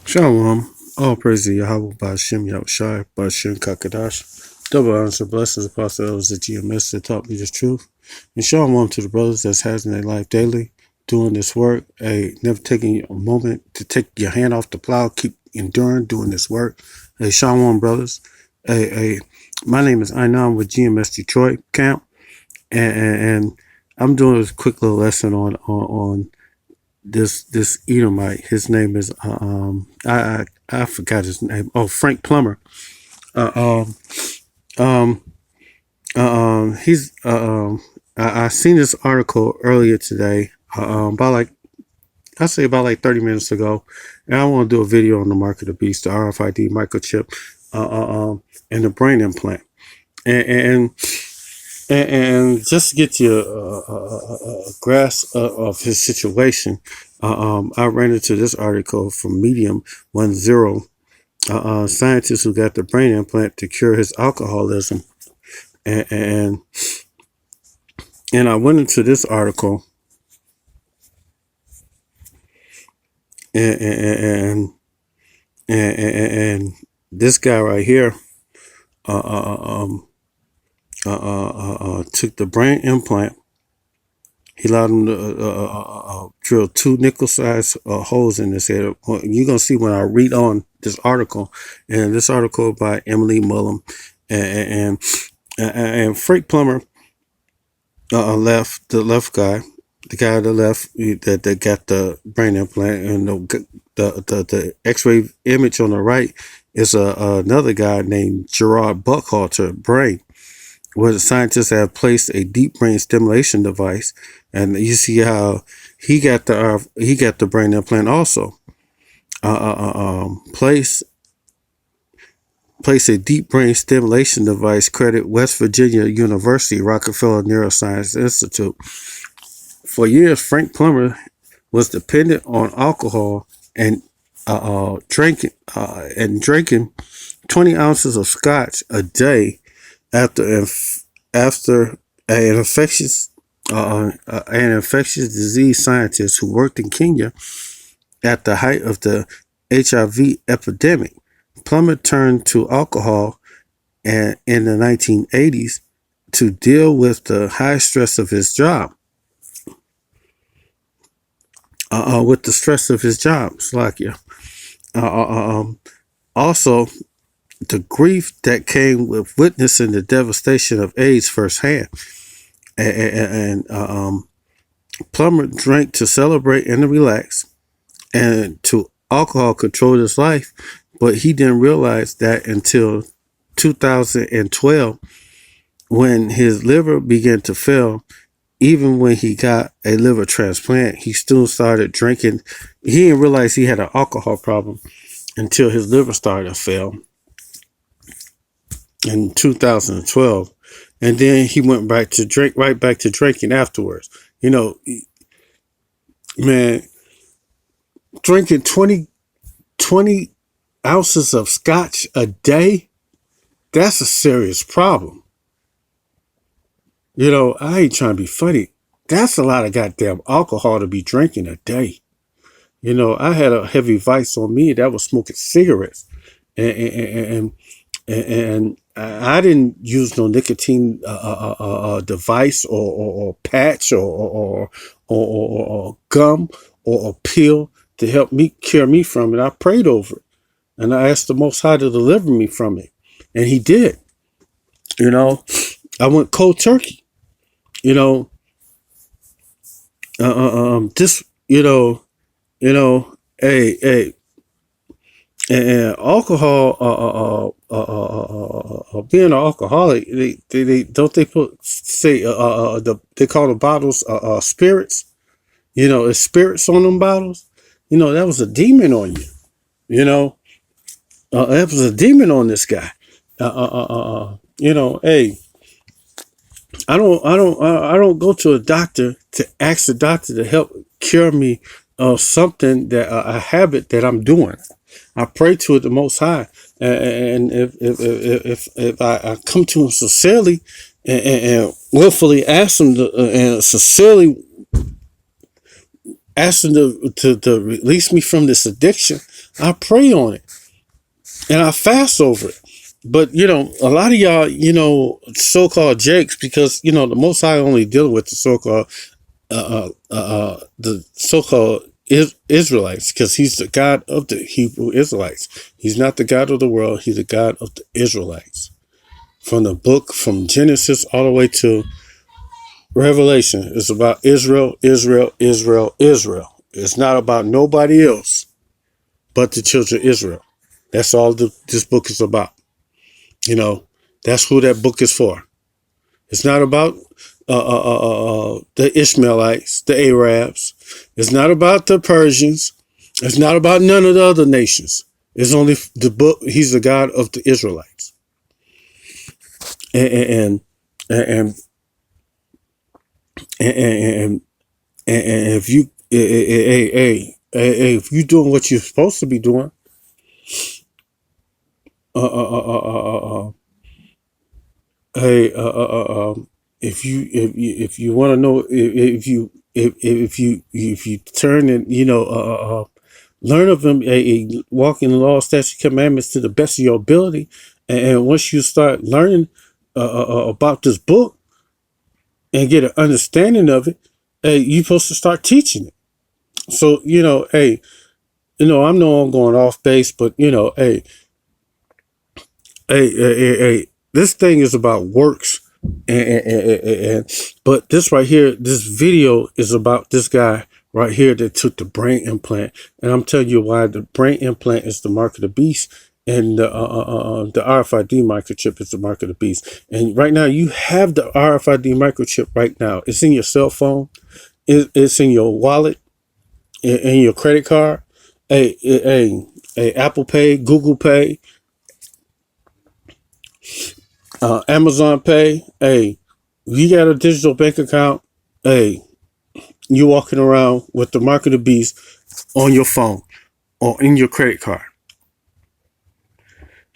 Shalom. All praise to Yahweh Ba'Shem Yahushai Ba'Shem Kakadash. Double honors and blessings Apostle elders of GMS that taught me this truth. And shalom to the brothers that's having their life daily, doing this work. Hey, never taking a moment to take your hand off the plow, keep enduring, doing this work. Hey, shalom, brothers. Hey, my name is Ainan with GMS Detroit Camp. And I'm doing a quick little lesson on this Edomite. His name is I forgot his name. Oh, Frank Plummer. Uh, um, he's I seen this article earlier today. About like I say about like 30 minutes ago, and I want to do a video on the mark of the beast, the RFID microchip, and the brain implant, and and, and just to get you a grasp of his situation. I ran into this article from Medium 10. Scientists who got the brain implant to cure his alcoholism, and and, and I went into this article, and and and this guy right here took the brain implant. He allowed him to drill two nickel-sized holes in his head. You're going to see when I read on this article, and this article by Emily Mullum, and Frank Plummer left, the left guy, the guy on the left that got the brain implant, and the X-ray image on the right is another guy named Gerard Buckhalter, brain, where the scientists have placed a deep brain stimulation device, and you see how he got the brain implant also. Place a deep brain stimulation device. Credit West Virginia University Rockefeller Neuroscience Institute. For years, Frank Plummer was dependent on alcohol and drinking 20 ounces of scotch a day after an infectious disease scientist who worked in Kenya at the height of the HIV epidemic. Plummer turned to alcohol in the 1980s to deal with the high stress of his job. With the stress of his job, Slakia. Also, the grief that came with witnessing the devastation of AIDS firsthand. And Plummer drank to celebrate and to relax, and to alcohol controlled his life, but he didn't realize that until 2012, when his liver began to fail. Even when he got a liver transplant, he still started drinking. He didn't realize he had an alcohol problem until his liver started to fail in 2012. And then he went back to drinking afterwards. You know, man, drinking 20 ounces of scotch a day, that's a serious problem. You know, I ain't trying to be funny. That's a lot of goddamn alcohol to be drinking a day. You know, I had a heavy vice on me that was smoking cigarettes, and I didn't use no nicotine device or patch or gum or a pill to help me cure me from it. I prayed over it, and I asked the Most High to deliver me from it, and He did. You know, I went cold turkey. You know, this, hey, and alcohol, being an alcoholic, they don't they they call the bottles spirits. You know, it's spirits on them bottles. You know, that was a demon on you. You know, that was a demon on this guy. You know, hey. I don't go to a doctor to ask the doctor to help cure me of something that a habit that I'm doing. I pray to the Most High, and if I come to Him sincerely and willfully ask Him to, and sincerely asking to release me from this addiction, I pray on it and I fast over it. But a lot of y'all, so-called jakes, because the Most High only dealing with the so-called Israelites, because He's the God of the Hebrew Israelites. He's not the God of the world. He's the God of the Israelites. From Genesis all the way to Revelation, it's about Israel, Israel, Israel, Israel. It's not about nobody else but the children of Israel. That's all this book is about. That's who that book is for. It's not about the Ishmaelites, the Arabs. It's not about the Persians. It's not about none of the other nations. It's only the book. He's the God of the Israelites. And if you doing what you're supposed to be doing, if you want to know, if you turn and learn of Him, walk in the law, statutes, commandments to the best of your ability, and once you start learning about this book and get an understanding of it, you're supposed to start teaching it. So I know I'm going off base, but this thing is about works, but this right here, this video is about this guy right here that took the brain implant, and I'm telling you why the brain implant is the mark of the beast, and the RFID microchip is the mark of the beast. And right now, you have the RFID microchip right now. It's in your cell phone. It's in your wallet, in your credit card, Apple Pay, Google Pay, Amazon Pay. You got a digital bank account. You walking around with the mark of the beast on your phone or in your credit card.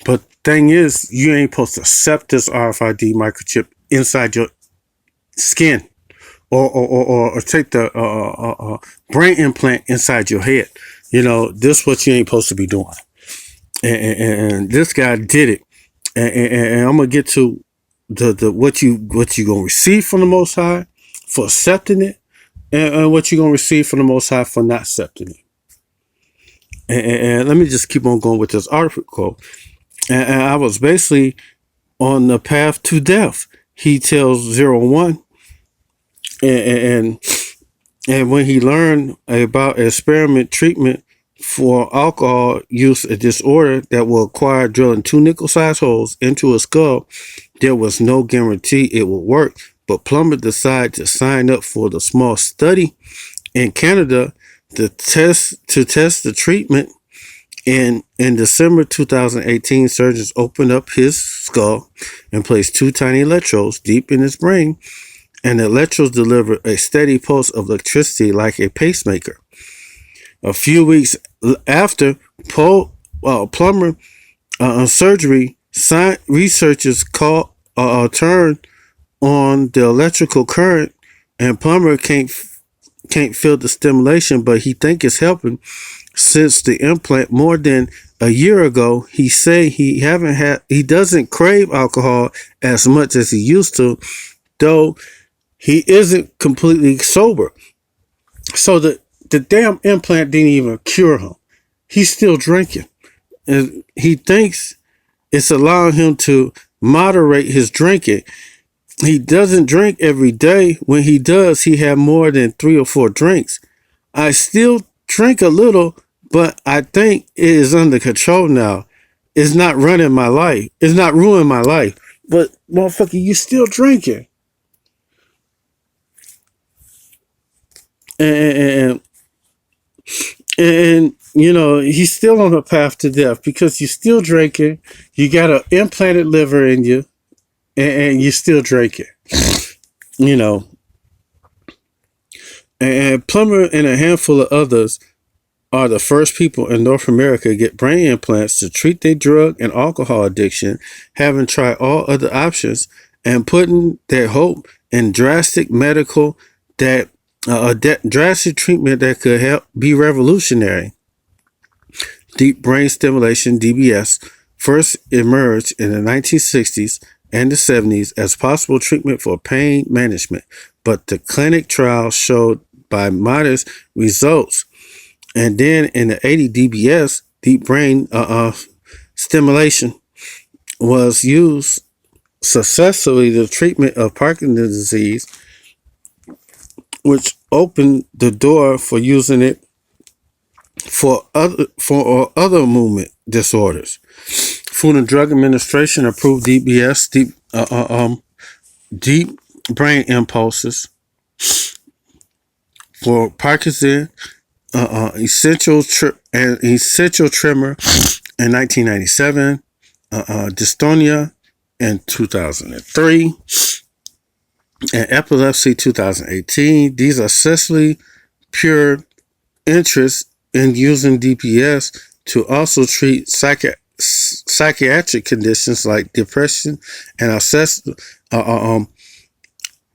But the thing is, you ain't supposed to accept this RFID microchip inside your skin, or take the brain implant inside your head. This is what you ain't supposed to be doing. And this guy did it. And I'm gonna get to the what you gonna receive from the Most High for accepting it, and what you gonna receive from the Most High for not accepting it. And let me just keep on going with this article. And I was basically on the path to death. He tells 01, and when he learned about experiment treatment for alcohol use disorder that will require drilling 2 nickel-sized holes into a skull, there was no guarantee it would work. But Plummer decided to sign up for the small study in Canada to test the treatment. In December 2018, surgeons opened up his skull and placed 2 tiny electrodes deep in his brain, and the electrodes delivered a steady pulse of electricity like a pacemaker. A few weeks after Plummer surgery, researchers turned on the electrical current, and Plummer can't feel the stimulation, but he think it's helping. Since the implant more than a year ago, he say he doesn't crave alcohol as much as he used to, though he isn't completely sober. So the damn implant didn't even cure him. He's still drinking, and he thinks it's allowing him to moderate his drinking. He doesn't drink every day. When he does, he have more than 3 or 4 drinks. I still drink a little, but I think it is under control now. It's not running my life. It's not ruining my life. But motherfucker, you still drinking. And he's still on the path to death because you're still drinking. You got an implanted liver in you, and you're still drinking. And Plummer and a handful of others are the first people in North America to get brain implants to treat their drug and alcohol addiction, having tried all other options and putting their hope in drastic medical that drastic treatment that could help be revolutionary. Deep brain stimulation, DBS, first emerged in the 1960s and the 70s as possible treatment for pain management, but the clinic trials showed by modest results. And then in the 80s, DBS, deep brain stimulation, was used successfully the treatment of Parkinson's disease, which opened the door for using it for other movement disorders. Food and Drug Administration approved DBS, deep brain impulses, for Parkinson, essential tremor in 1997, dystonia in 2003, and epilepsy 2018. These are essentially pure interest in using DPS to also treat psychiatric conditions like depression and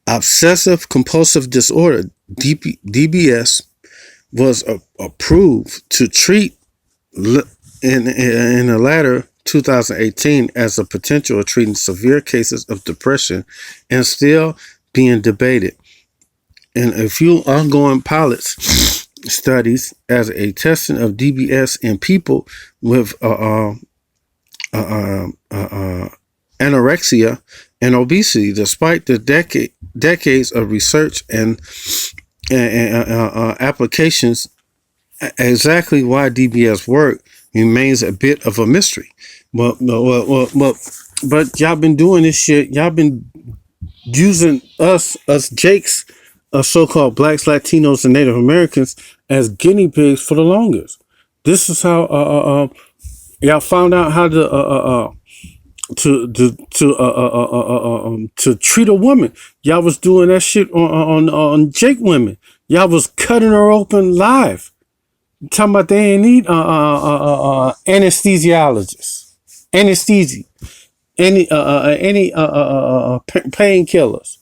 obsessive compulsive disorder. DBS was approved to treat in the latter 2018 as a potential of treating severe cases of depression, and still being debated. And a few ongoing pilots studies as a testing of DBS in people with anorexia and obesity, despite the decades of research and applications. Exactly why DBS work remains a bit of a mystery. But y'all been doing this shit. Y'all been using us Jakes, so-called blacks, Latinos, and Native Americans as guinea pigs for the longest. This is how y'all found out how to treat a woman. Y'all was doing that shit on Jake women. Y'all was cutting her open live. Talking about they ain't need anesthesiologists, anesthesia, any painkillers.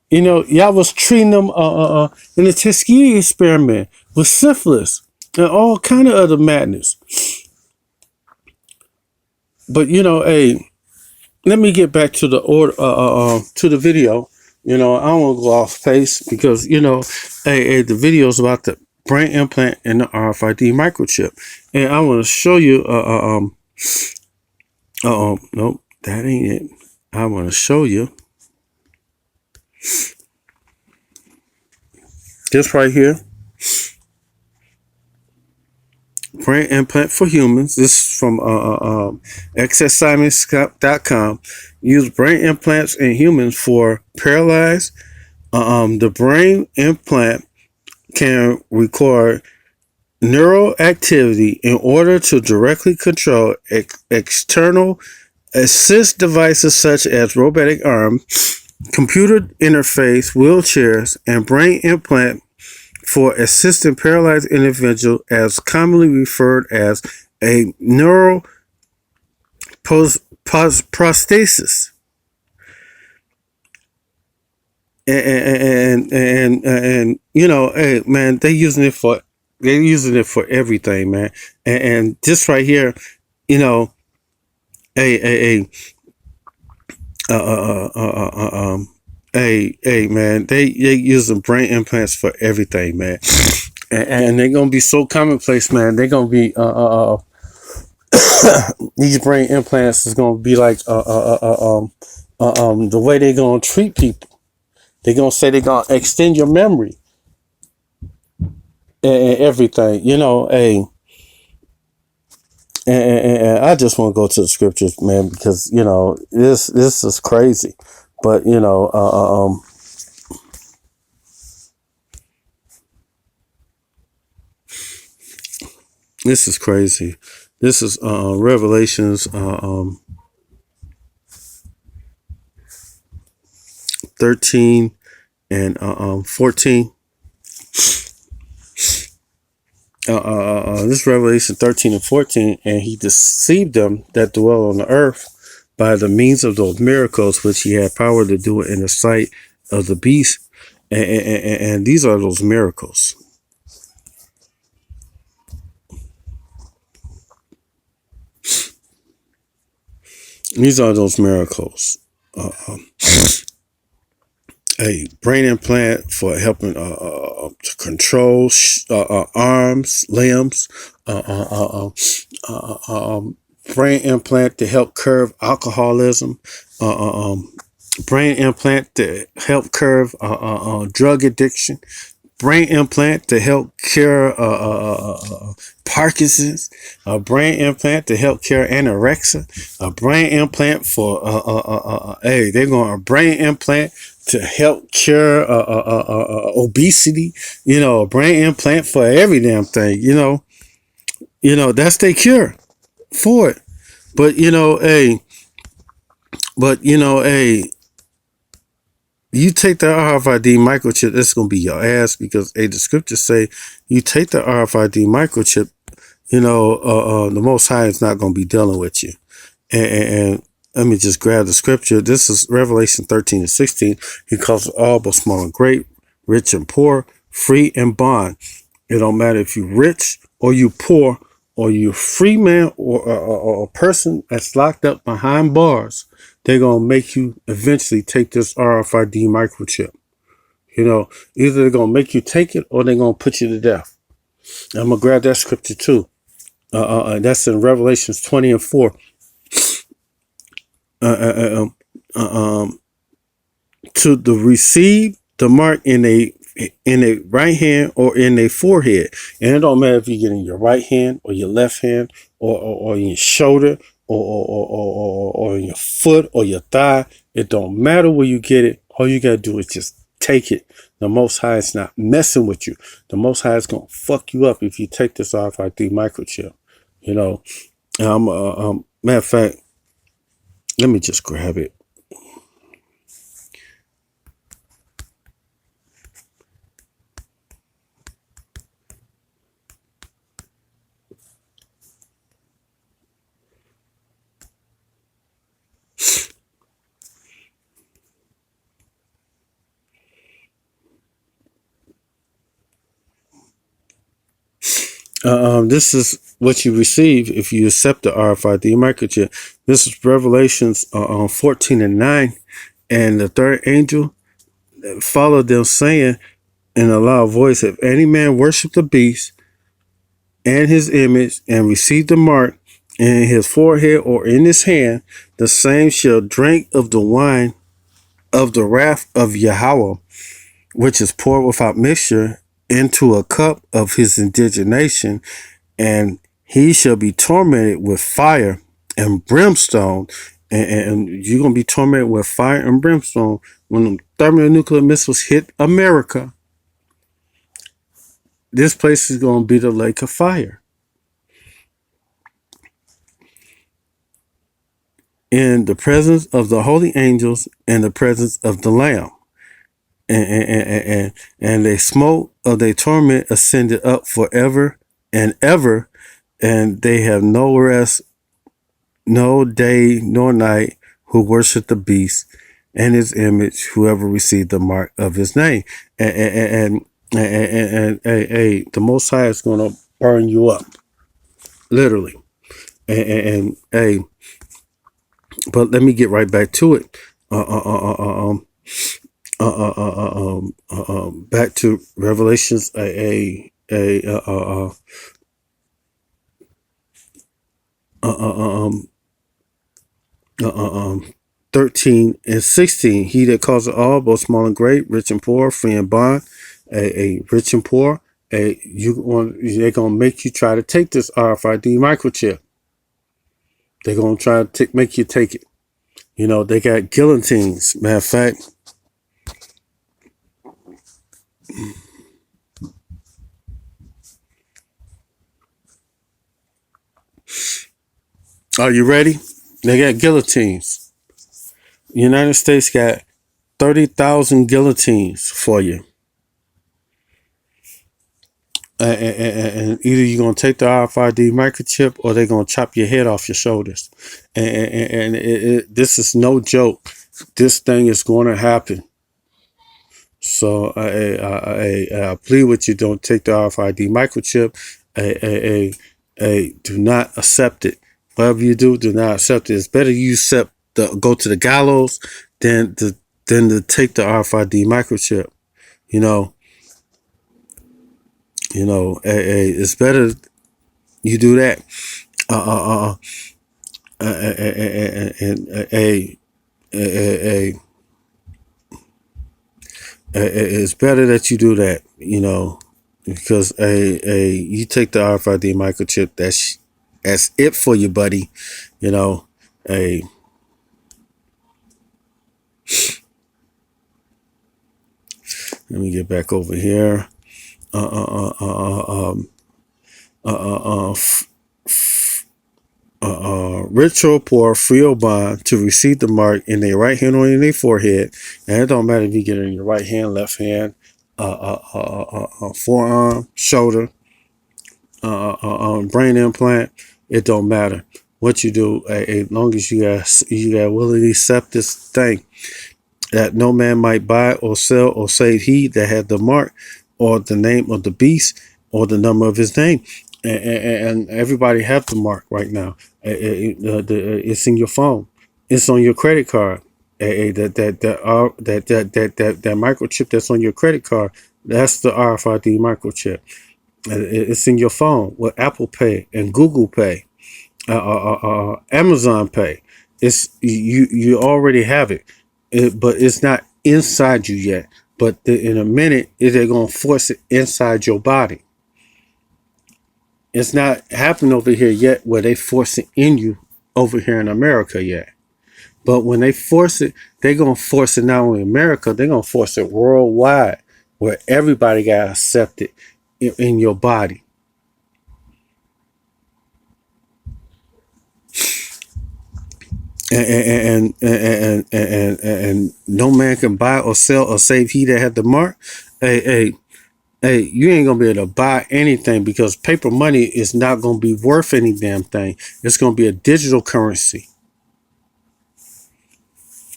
You know, y'all was treating them in the Tuskegee experiment with syphilis and all kind of other madness. But you know, hey, let me get back to the order, to the video. You know, I don't want to go off pace because you know, the video is about the brain implant and the RFID microchip, and I want to show you. Nope, that ain't it. I want to show you this right here. Brain implant for humans. This is from accessscience.com. Use brain implants in humans for paralyzed. The brain implant can record neural activity in order to directly control external assist devices such as robotic arms, computer interface, wheelchairs, and brain implant for assisting paralyzed individual, as commonly referred as a neural prosthesis. And you know, hey man, they're using it for everything, man. And this right here, you know, man, they using brain implants for everything, man. And they're gonna be so commonplace, man. They're gonna be these brain implants is gonna be like the way they're gonna treat people. They're gonna say they're gonna extend your memory and everything, you know. And I just want to go to the scriptures, man, because you know this is crazy. But you know, this is crazy. This is Revelations 13 and 14. This Revelation 13 and 14, and he deceived them that dwell on the earth by the means of those miracles which he had power to do in the sight of the beast And these are those miracles. These are those miracles. A brain implant for helping to control arms, limbs. Uh, uh, uh, Brain implant to help curb alcoholism. Uh, uh, um, Brain implant to help curb drug addiction. Brain implant to help cure Parkinson's, a brain implant to help cure anorexia, a brain implant for hey, they're going a brain implant to help cure obesity. A brain implant for every damn thing. That's their cure for it. But hey, you take the RFID microchip, that's going to be your ass because the scriptures say you take the RFID microchip, the Most High is not going to be dealing with you. And let me just grab the scripture. This is Revelation 13 and 16. He calls all both small and great, rich and poor, free and bond. It don't matter if you're rich or you poor or you free man or a person that's locked up behind bars. They're going to make you eventually take this RFID microchip. Either they're going to make you take it or they're going to put you to death. I'm going to grab that scripture too. That's in Revelations 20 and 4. To the receive the mark in a right hand or in a forehead, and it don't matter if you get in your right hand or your left hand or in your shoulder or in your foot or your thigh. It don't matter where you get it. All you gotta do is just take it. The Most High is not messing with you. The Most High is gonna fuck you up if you take this RFID microchip. Matter of fact, let me just grab it. This is what you receive if you accept the RFID microchip. This is Revelations 14 and 9. And the third angel followed them, saying in a loud voice, if any man worship the beast and his image and receive the mark in his forehead or in his hand, the same shall drink of the wine of the wrath of Yahweh, which is poured without mixture into a cup of his indignation, and he shall be tormented with fire and brimstone. And you're going to be tormented with fire and brimstone when the thermonuclear missiles hit America. This place is going to be the lake of fire. In the presence of the holy angels and the presence of the Lamb. And they smoke of their torment ascended up forever and ever, and they have no rest, no day nor night, who worship the beast and his image, whoever received the mark of his name. And the Most High is going to burn you up, literally. But let me get right back to it. Back to Revelations 13 and 16. He that causeth all, both small and great, rich and poor, free and bond, a rich and poor, they're gonna make you try to take this RFID microchip. They're gonna try to make you take it. They got guillotines. Matter of fact, are you ready? They got guillotines. The United States got 30,000 guillotines for you. And either you're going to take the RFID microchip or they're going to chop your head off your shoulders. And this is no joke. This thing is going to happen. So I plead with you, don't take the RFID microchip. Do not accept it. Whatever you do not accept it. It's better you accept go to the gallows than to take the RFID microchip. You know, it's better you do that. And it's better that you do that. Because you take the RFID microchip. That's it for you, buddy. A Let me get back over here. Ritual poor free or bond to receive the mark in their right hand or in their forehead, and it don't matter if you get it in your right hand, left hand, forearm, shoulder, brain implant. It don't matter what you do, as long as you got willing to accept this thing, that no man might buy or sell or save he that had the mark or the name of the beast or the number of his name. And everybody have the mark right now. It's in your phone. It's on your credit card. That microchip that's on your credit card. That's the RFID microchip. It's in your phone with Apple Pay and Google Pay, Amazon Pay. You already have it, but it's not inside you yet. But in a minute, they're gonna force it inside your body. It's not happening over here yet, where they force it in you over here in America yet. But when they force it, they're gonna force it not only in America, they're gonna force it worldwide, where everybody got accepted in your body. And no man can buy or sell or save he that had the mark. Hey, you ain't gonna be able to buy anything, because paper money is not gonna be worth any damn thing. It's gonna be a digital currency.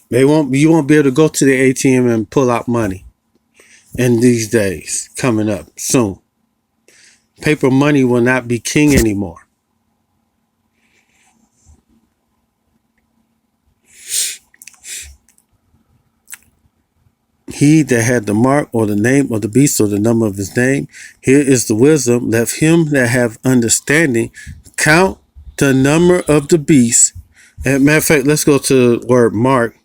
You won't be able to go to the ATM and pull out money in these days coming up soon. Paper money will not be king anymore. He that had the mark or the name of the beast or the number of his name, here is the wisdom. Let him that have understanding count the number of the beast. And matter of fact, let's go to the word mark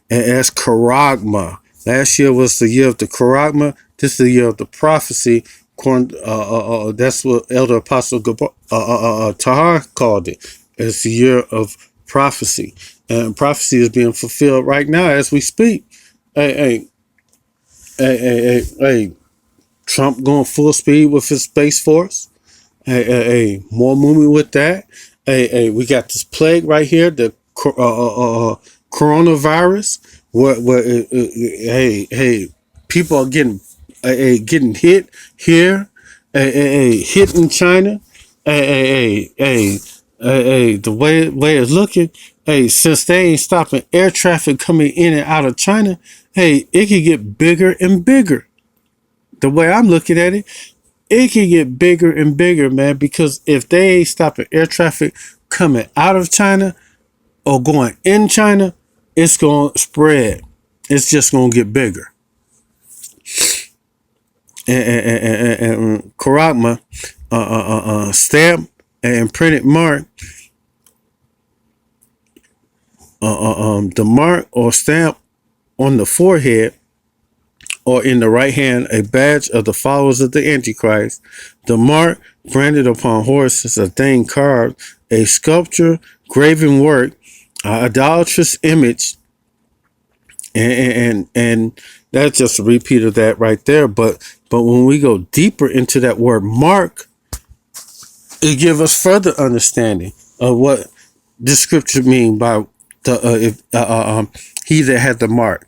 and ask charagma. Last year was the year of the charagma. This is the year of the prophecy. That's what Elder Apostle Tahar called it. It's the year of prophecy. And prophecy is being fulfilled right now as we speak. Hey, Trump going full speed with his Space Force. More movement with that. We got this plague right here, the coronavirus. People are getting hit here. Hit in China. The way it's looking. Since they ain't stopping air traffic coming in and out of China, it could get bigger and bigger. The way I'm looking at it, it can get bigger and bigger, man, because if they ain't stopping air traffic coming out of China or going in China, it's going to spread. It's just going to get bigger. And Karagma, stamp and printed mark, the mark or stamp on the forehead or in the right hand, a badge of the followers of the Antichrist. The mark branded upon horses, a thing carved, a sculpture, graven work, idolatrous image, and that's just a repeat of that right there. But when we go deeper into that word mark, it gives us further understanding of what this scripture mean by the he that had the mark.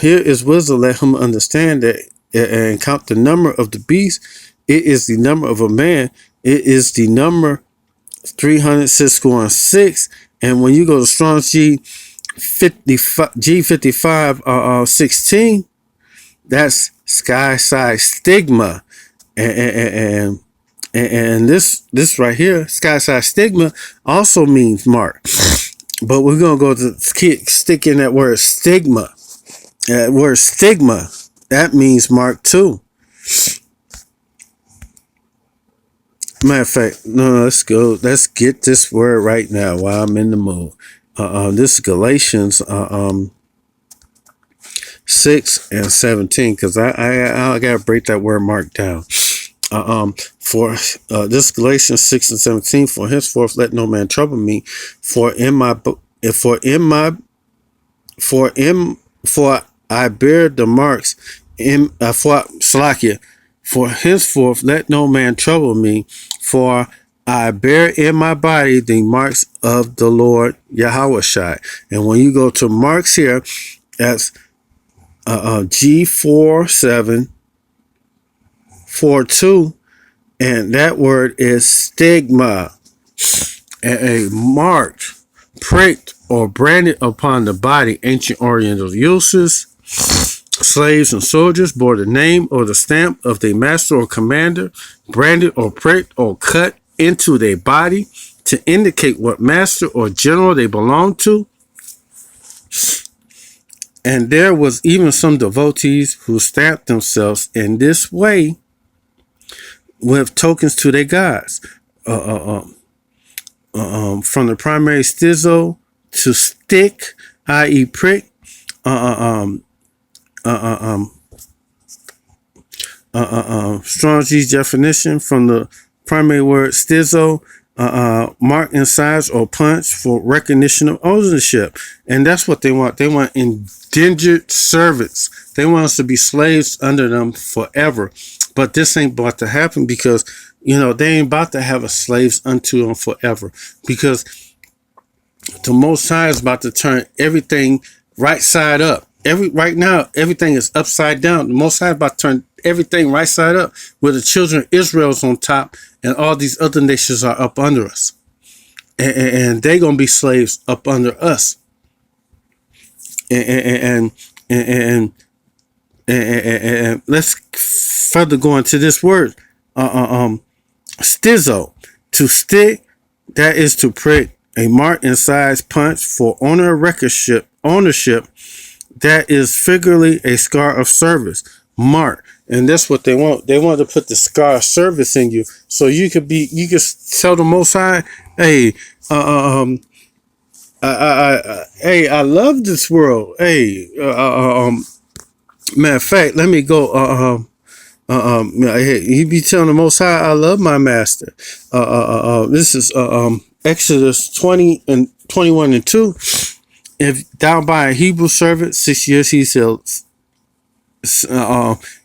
Here is wisdom. Let him understand that and count the number of the beast. It is the number of a man. It is the number 306. And when you go to Strong's G, 55 G55 16. That's sky side stigma, and this right here, sky side stigma, also means mark. But we're gonna go to stick in that word stigma. That word stigma, that means mark too. Matter of fact, no, let's go. Let's get this word right now while I'm in the mood. This is Galatians 6 and 17, because I gotta break that word mark down. For this Galatians 6 and 17, for henceforth let no man trouble me, for I bear the marks for henceforth let no man trouble me, for I bear in my body the marks of the Lord Yahushua. And when you go to marks here, that's G4742, and that word is stigma, a marked, pricked, or branded upon the body. Ancient Oriental uses. Slaves and soldiers bore the name or the stamp of their master or commander, branded or pricked or cut into their body to indicate what master or general they belonged to. And there was even some devotees who stamped themselves in this way with tokens to their gods. From the primary stizo to stick, i.e. prick, Strong's definition from the primary word stizo, mark in size or punch for recognition of ownership. And that's what they want. They want indentured servants. They want us to be slaves under them forever. But this ain't about to happen, because, they ain't about to have a slaves unto them forever, because the Most High is about to turn everything right side up. Right now, everything is upside down. The Most High is about to turn everything right side up, where the children of Israel's on top and all these other nations are up under us. And they're going to be slaves up under us. And let's further go into this word. Stizo, to stick, that is to prick, a mark in size, punch for ownership, that is figuratively a scar of service, mark. And that's what they want. They want to put the scar of service in you, so you could tell the Most High, hey, I love this world. Hey, matter of fact, let me go. You be telling the Most High, I love my master. This is Exodus 20 and 21 and 2. If thou buy a Hebrew servant, 6 years he shall.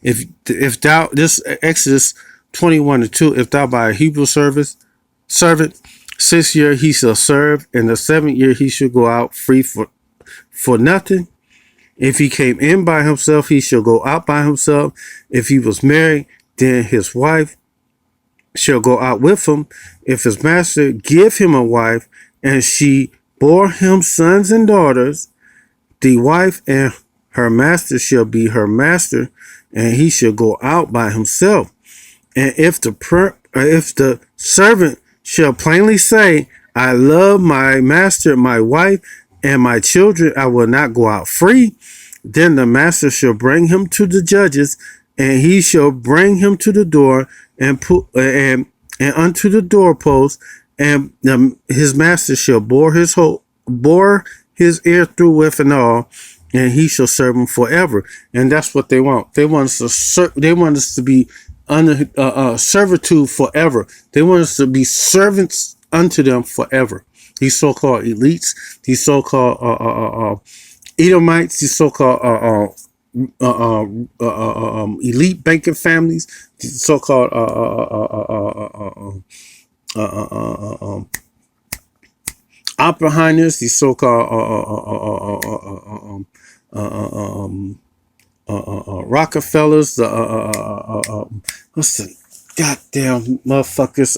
If thou, this Exodus 21 and 2. If thou buy a Hebrew servant, 6 years he shall serve, and the 7th year he shall go out free for nothing. If he came in by himself, he shall go out by himself. If he was married, then his wife shall go out with him. If his master give him a wife, and she bore him sons and daughters, the wife and her master shall be her master, and he shall go out by himself. And if the servant shall plainly say, I love my master, my wife, and my children, I will not go out free, then the master shall bring him to the judges, and he shall bring him to the door and unto the doorpost, and his master shall bore his ear through with and all, and he shall serve him forever. And that's what they want. They want us to be under servitude forever. They want us to be servants unto them forever. These so-called elites, these so-called Edomites, these so-called elite banking families, these so-called Oppenheimers, these so-called Rockefellers, what's the goddamn motherfuckers?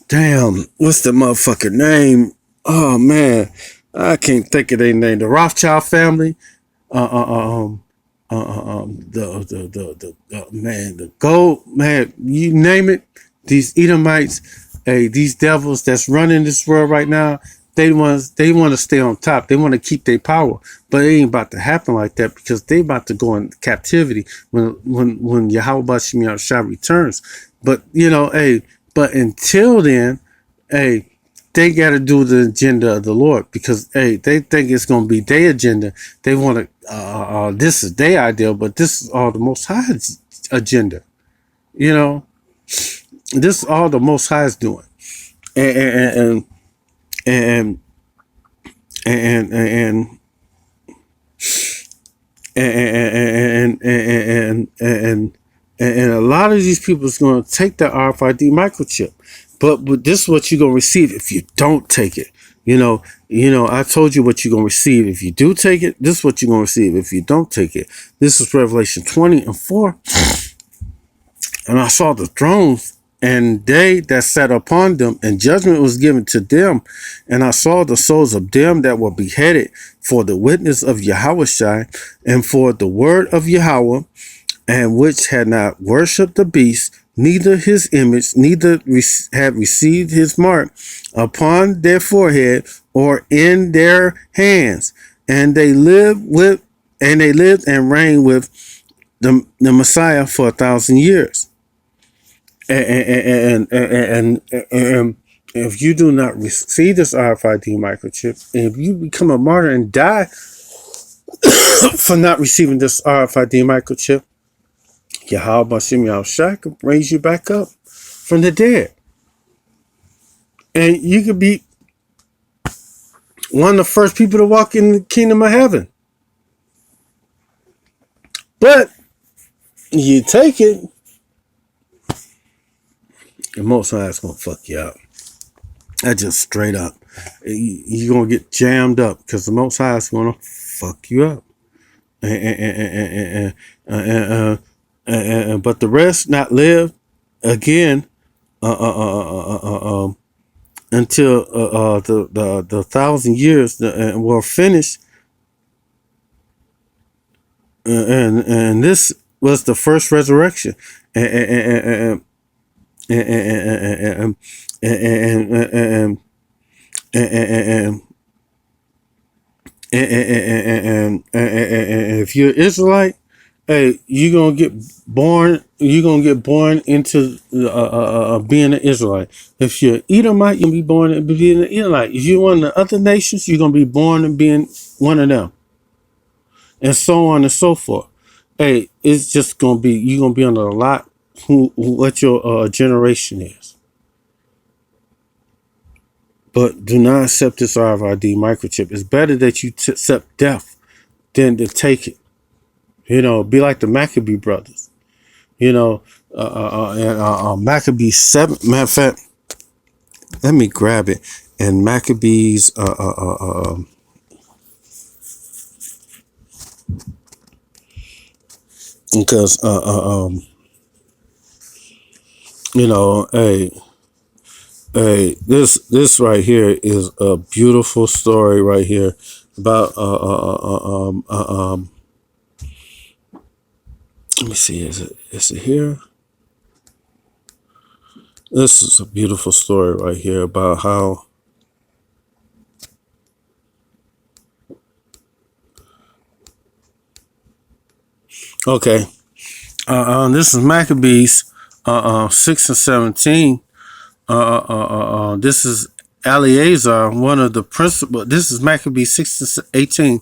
Damn, what's the motherfucker name? Oh man, I can't think of their name. The Rothschild family. Um, man, the gold man. You name it. These Edomites, hey, these devils that's running this world right now. They want to stay on top. They want to keep their power, but it ain't about to happen like that because they about to go in captivity when Yahweh Bashim Yahushua returns. But hey, but until then, hey, they got to do the agenda of the Lord because hey, they think it's gonna be their agenda. They want to. This is their ideal, but this is all the Most High's agenda. This is all the Most High is doing, and and and and and and a lot of these people is going to take that RFID microchip, but this is what you're going to receive if you don't take it. I told you what you're going to receive if you do take it. This is what you're going to receive if you don't take it. This is Revelation 20:4. And I saw the thrones and they that sat upon them, and judgment was given to them. And I saw the souls of them that were beheaded for the witness of Yahushua and for the word of Yahweh, and which had not worshipped the beast, neither his image, neither had received his mark upon their forehead or in their hands. And they lived and reigned with the Messiah for 1,000 years. And if you do not receive this RFID microchip, and if you become a martyr and die for not receiving this RFID microchip, Yahweh Bashim Yahushua can raise you back up from the dead. And you could be one of the first people to walk in the kingdom of heaven. But you take it, the Most High is going to fuck you up. That's just straight up. You're going to get jammed up because the Most High is going to fuck you up. But the rest not live again until the 1,000 years were finished. And this was the first resurrection. And if you're Israelite, hey, you're gonna get born. You're gonna get born into being an Israelite. If you're Edomite, you'll be born and being an Edomite. If you're one of the other nations, you're gonna be born and being one of them, and so on and so forth. Hey, it's just gonna be you're gonna be under a lot. What your generation is. But do not accept this RFID microchip. It's better that you accept death than to take it. Be like the Maccabee brothers. Maccabee 7. Matter of fact, let me grab it. And Maccabees, because hey, this right here is a beautiful story right here about let me see, is it here? This is a beautiful story right here about how okay. This is Maccabees 6 and 17. This is Eleazar, one of the principal. This is Maccabees 6 and 18.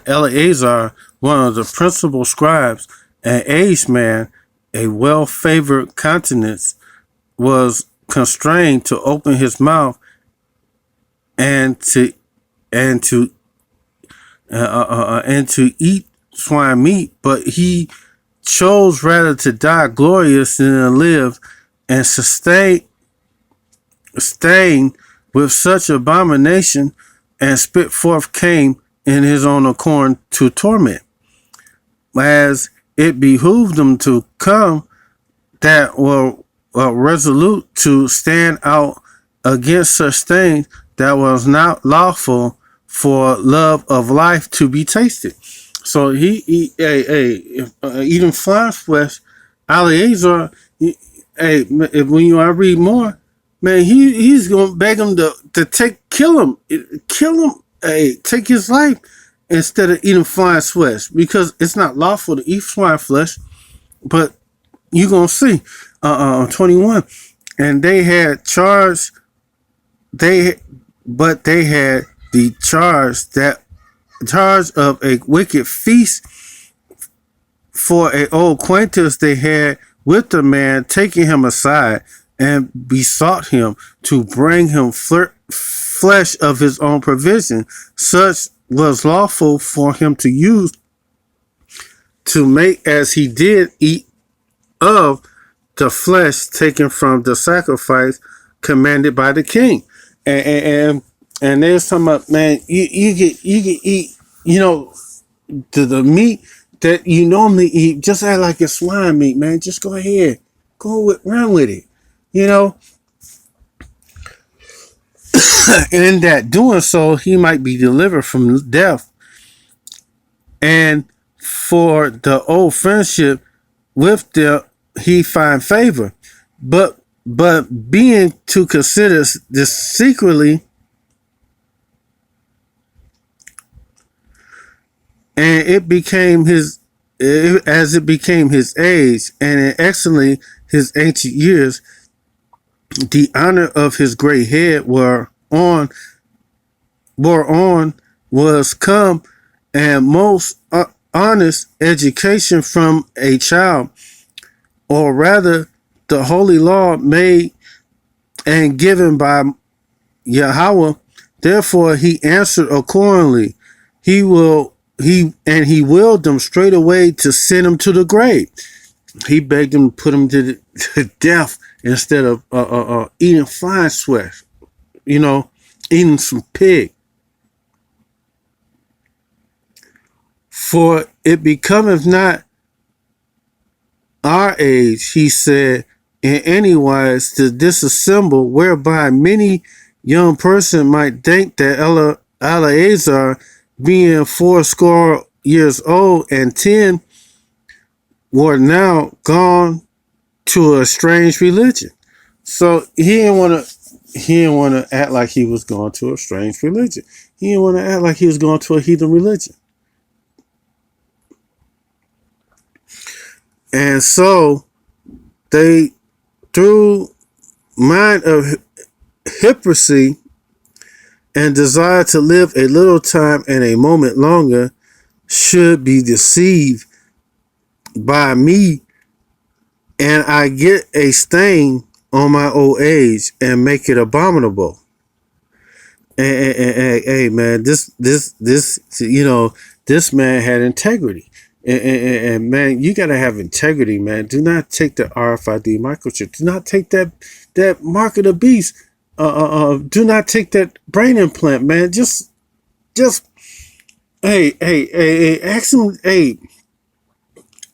Eleazar, one of the principal scribes, an aged man, a well-favored countenance, was constrained to open his mouth and to eat swine meat, but he chose rather to die glorious than to live and sustain with such abomination, and spit forth came in his own accord to torment, as it behooved them to come that were resolute to stand out against such things that was not lawful for love of life to be tasted. So eating flying flesh, Eleazar, when I read more, man, he's gonna beg him to kill him, take his life instead of eating flying flesh because it's not lawful to eat flying flesh. But you gonna see, 21, and they had charged they had the charge of a wicked feast for an old acquaintance they had with the man, taking him aside and besought him to bring him flesh of his own provision, such was lawful for him to use, to make as he did eat of the flesh taken from the sacrifice commanded by the king. And there's talking about, man, you can eat, the meat that you normally eat, just act like it's swine meat, man. Just go ahead, run with it, you know. In that doing so, he might be delivered from death, and for the old friendship with them, he find favor. But being to consider this secretly, and it became his age, and in excellently his ancient years, the honor of his great head were on was come, and most honest education from a child, or rather the holy law made and given by Yahweh. Therefore he answered accordingly. He willed them straight away to send him to the grave. He begged them to put him to death instead of eating fine flesh, eating some pig. For it becometh not our age, he said, in any wise to disassemble, whereby many young person might think that Eleazar, being 80 years old and 10, were now gone to a strange religion. So he didn't want to act like he was going to a strange religion. He didn't want to act like he was going to a heathen religion. And so they, through mind of hypocrisy and desire to live a little time and a moment longer, should be deceived by me, and I get a stain on my old age and make it abominable. And hey, man, this man had integrity. And man, you gotta have integrity, man. Do not take the RFID microchip. Do not take that mark of the beast. Do not take that brain implant, man. Just hey, ask him, hey,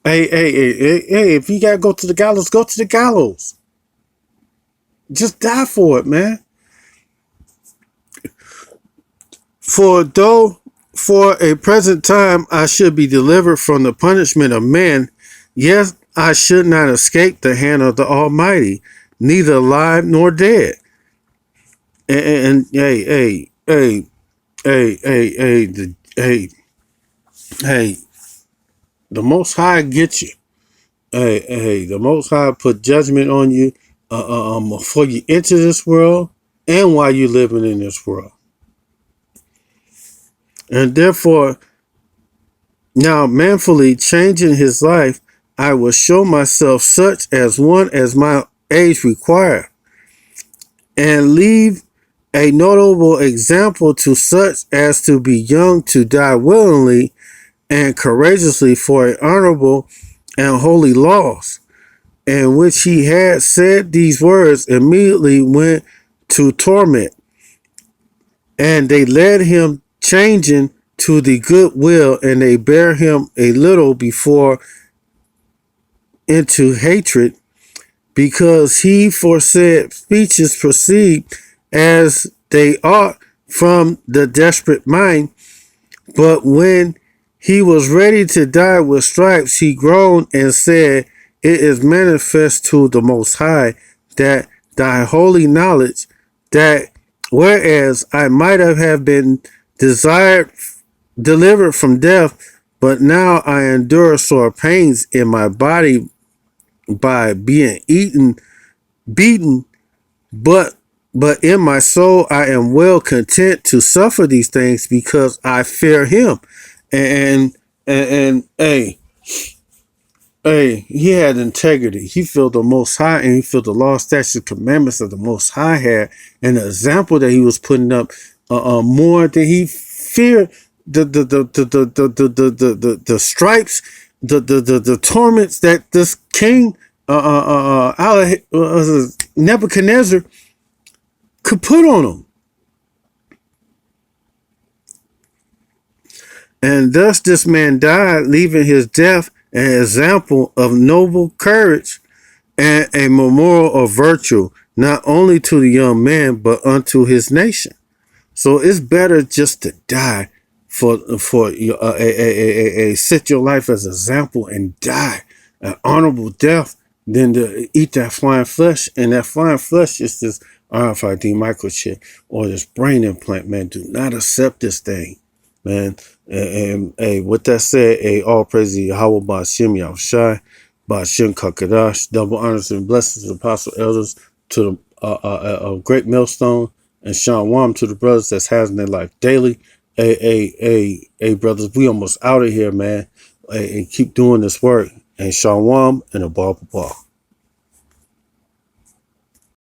if you gotta go to the gallows, go to the gallows. Just die for it, man. For though for a present time I should be delivered from the punishment of men, yet I should not escape the hand of the Almighty, neither alive nor dead. And hey, the Most High gets you. The Most High put judgment on you before you enter this world and while you're living in this world. And therefore, now manfully changing his life, I will show myself such as one as my age require, and leave a notable example to such as to be young to die willingly and courageously for an honorable and holy laws. And which he had said these words, immediately went to torment, and they led him changing to the good will, and they bear him a little before into hatred, because he foresaid speeches proceed as they ought from the desperate mind. But when he was ready to die with stripes, he groaned and said, It is manifest to the Most High that thy holy knowledge, that whereas I might have been desired, delivered from death, but now I endure sore pains in my body by being beaten, but in my soul I am well content to suffer these things because I fear him. And he had integrity. He felt the Most High, and he felt the law, statutes, commandments of the Most High had, and the example that he was putting up more than he feared the stripes, the torments that this king Nebuchadnezzar could put on him. And thus this man died, leaving his death an example of noble courage and a memorial of virtue, not only to the young man, but unto his nation. So it's better just to die for set your life as an example and die an honorable death than to eat that flying flesh. And that flying flesh is this RFID microchip or this brain implant, man. Do not accept this thing, man. And hey, with that said, all praise to Yahweh Ba'ashem Yahushai, Ba'ashem Kakadash, double honors and blessings to the apostle elders, to the great millstone, and Shalom to the brothers that's having their life daily. Hey, brothers, we almost out of here, man. Hey, and keep doing this work. And Shalom and a ball.